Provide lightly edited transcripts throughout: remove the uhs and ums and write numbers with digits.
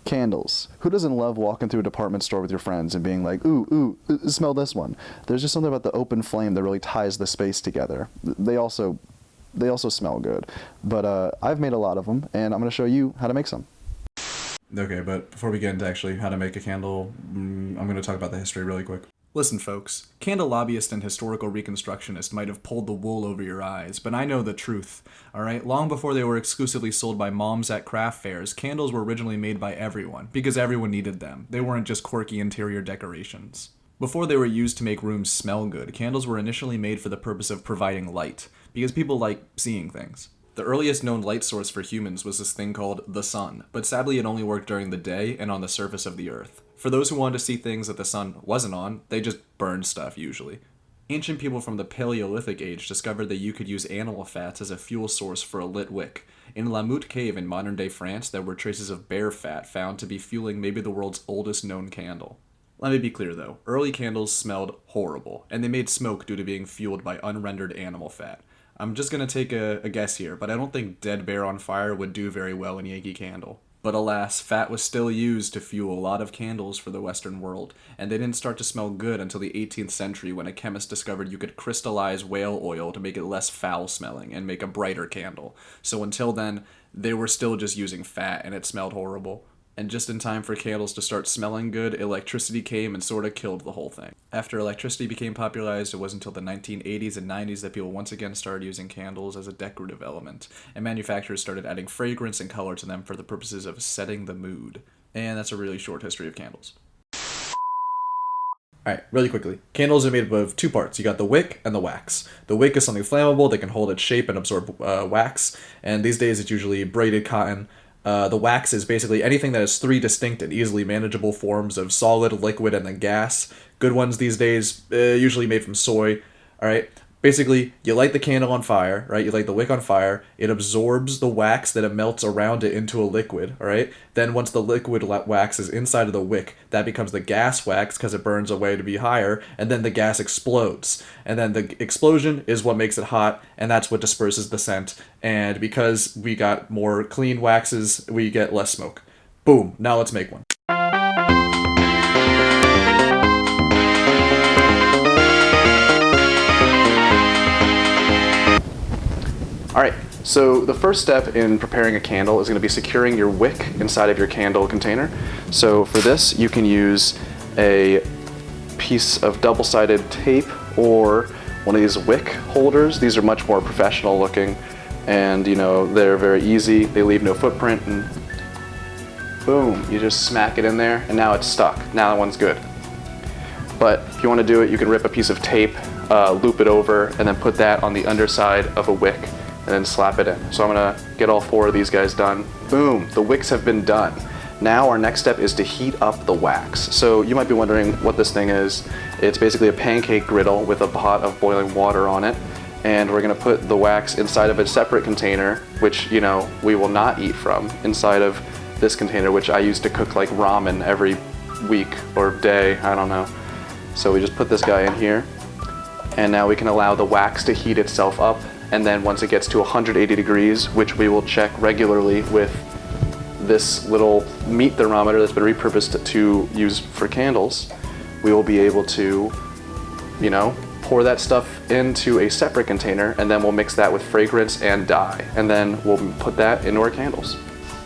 Candles. Who doesn't love walking through a department store with your friends and being like, ooh, smell this one? There's just something about the open flame that really ties the space together. They also smell good. But I've made a lot of them, and I'm going to show you how to make some. Okay, but before we get into actually how to make a candle, I'm going to talk about the history really quick. Listen, folks, candle lobbyist and historical reconstructionist might have pulled the wool over your eyes, but I know the truth, alright? Long before they were exclusively sold by moms at craft fairs, candles were originally made by everyone, because everyone needed them. They weren't just quirky interior decorations. Before they were used to make rooms smell good, candles were initially made for the purpose of providing light, because people like seeing things. The earliest known light source for humans was this thing called the sun, but sadly it only worked during the day and on the surface of the earth. For those who wanted to see things that the sun wasn't on, they just burned stuff usually. Ancient people from the Paleolithic age discovered that you could use animal fats as a fuel source for a lit wick. In La Motte Cave in modern-day France, there were traces of bear fat found to be fueling maybe the world's oldest known candle. Let me be clear though, early candles smelled horrible, and they made smoke due to being fueled by unrendered animal fat. I'm just gonna take a guess here, but I don't think dead bear on fire would do very well in Yankee Candle. But alas, fat was still used to fuel a lot of candles for the Western world, and they didn't start to smell good until the 18th century when a chemist discovered you could crystallize whale oil to make it less foul-smelling and make a brighter candle. So until then, they were still just using fat and it smelled horrible. And just in time for candles to start smelling good, electricity came and sort of killed the whole thing. After electricity became popularized, it wasn't until the 1980s and 90s that people once again started using candles as a decorative element, and manufacturers started adding fragrance and color to them for the purposes of setting the mood. And that's a really short history of candles. Alright, really quickly. Candles are made up of two parts. You got the wick and the wax. The wick is something flammable that can hold its shape and absorb wax, and these days it's usually braided cotton. The wax is basically anything that has three distinct and easily manageable forms of solid, liquid, and then gas. Good ones these days, usually made from soy. Alright, basically, you light the candle on fire, right? You light the wick on fire. It absorbs the wax that it melts around it into a liquid, alright? Then once the liquid wax is inside of the wick, that becomes the gas wax because it burns away to be higher, and then the gas explodes. And then the explosion is what makes it hot, and that's what disperses the scent. And because we got more clean waxes, we get less smoke. Boom, now let's make one. Alright, so the first step in preparing a candle is going to be securing your wick inside of your candle container. So for this, you can use a piece of double-sided tape or one of these wick holders. These are much more professional looking, and you know, they're very easy. They leave no footprint, and boom, you just smack it in there, and now it's stuck. Now that one's good. But if you want to do it, you can rip a piece of tape, loop it over, and then put that on the underside of a wick, and then slap it in. So I'm gonna get all four of these guys done. Boom, the wicks have been done. Now our next step is to heat up the wax. So you might be wondering what this thing is. It's basically a pancake griddle with a pot of boiling water on it. And we're gonna put the wax inside of a separate container, which, you know, we will not eat from, inside of this container, which I use to cook like ramen every week or day, I don't know. So we just put this guy in here, and now we can allow the wax to heat itself up. And then once it gets to 180 degrees, which we will check regularly with this little meat thermometer that's been repurposed to use for candles, we will be able to, you know, pour that stuff into a separate container, and then we'll mix that with fragrance and dye, and then we'll put that into our candles.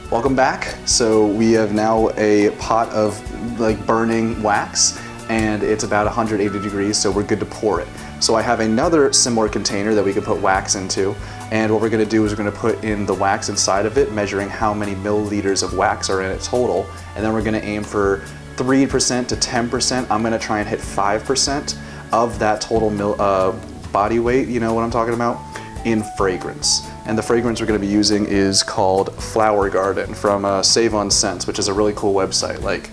Welcome back. So we have now a pot of like burning wax, and it's about 180 degrees, so we're good to pour it. So I have another similar container that we can put wax into, and what we're going to do is we're going to put in the wax inside of it, measuring how many milliliters of wax are in it total, and then we're going to aim for 3% to 10%. I'm going to try and hit 5% of that total body weight, you know what I'm talking about, in fragrance. And the fragrance we're going to be using is called Flower Garden from Save On Scents, which is a really cool website. Like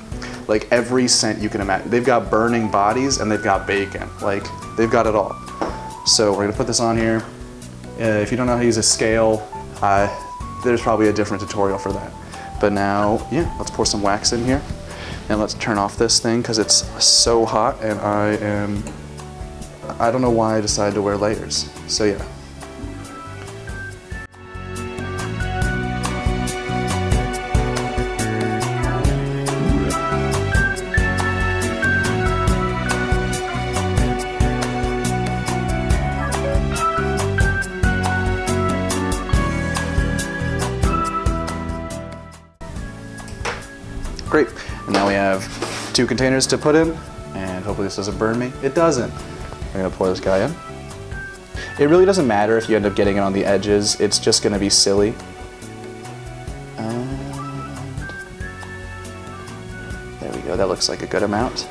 every scent you can imagine. They've got burning bodies and they've got bacon. Like, they've got it all. So we're gonna put this on here. If you don't know how to use a scale, there's probably a different tutorial for that. But now, yeah, let's pour some wax in here. And let's turn off this thing because it's so hot, and I don't know why I decided to wear layers. So yeah. Great. And now we have 2 containers to put in, and hopefully this doesn't burn me. It doesn't. I'm gonna pour this guy in. It really doesn't matter if you end up getting it on the edges. It's just gonna be silly. And there we go. That looks like a good amount.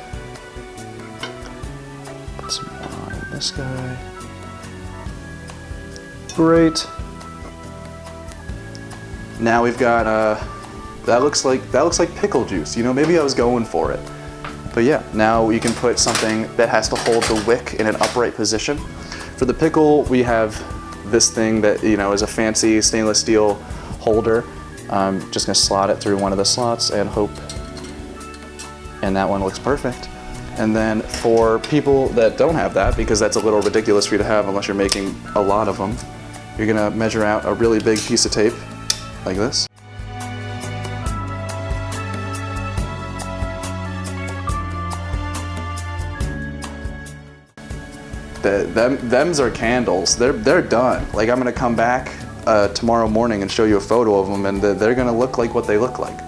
Put some more on this guy. Great. Now we've got that looks like pickle juice. You know, maybe I was going for it. But yeah, now you can put something that has to hold the wick in an upright position. For the pickle, we have this thing that, you know, is a fancy stainless steel holder. Just gonna slot it through one of the slots and hope, and that one looks perfect. And then for people that don't have that, because that's a little ridiculous for you to have unless you're making a lot of them, you're gonna measure out a really big piece of tape like this. Them's are candles. They're done. Like, I'm gonna come back tomorrow morning and show you a photo of them, and they're gonna look like what they look like.